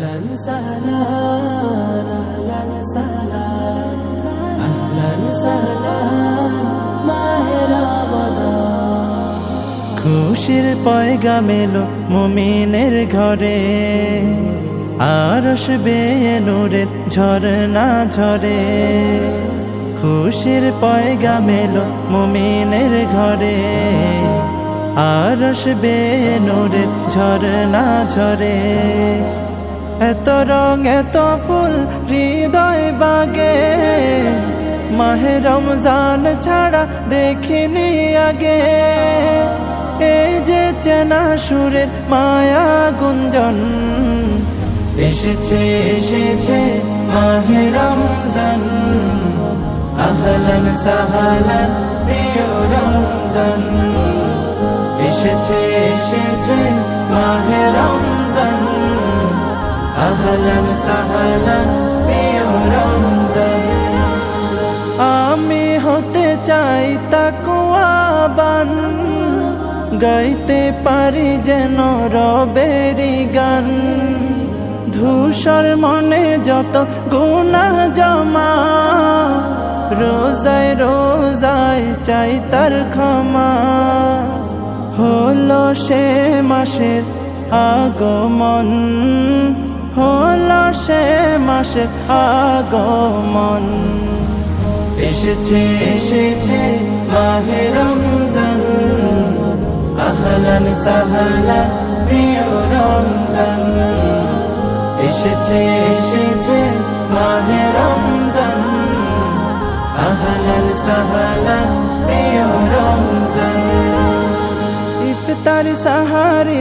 أهلا سهلا أهلا سهلا أهلا سهلا মাহে রমাদান। খুশির পয়গাম এলো মুমিনের ঘরে, আরশ বেয়ে নূরের ঝরনা ঝরে। খুশির পয়গাম এলো মুমিনের ঘরে, আরশ বেয়ে নূরের ঝরনা ঝরে। এত রং এত ফুল হৃদয় বাগে, মাহে রমজান ছাড়া দেখিনি আগে। এই যে চেনা সুরের মায়া গুঞ্জন, এসেছে এসেছে মাহে রমজান। আহলান সাহলান প্রিয় রমজান, এসেছে এসেছে মাহে রমজান। আহলান সাহলান প্রিয় রমজান। আমি হতে চাই তাকওয়াবান, গাইতে পারি যেন রবেরি গান। ধূসর মনে যত গুনাহ জমা, রোজায় রোজায় চাই তার ক্ষমা। হলো সে মাসের আগমন, হলো সে মাসের আগমন। এসেছে এসেছে মাহে রমজান। আহলান সাহলান প্রিয় রমজান, এসেছে এসেছে মাহে রমজান। আহলান সাহলান প্রিয় রমজান। ইফতার সাহারি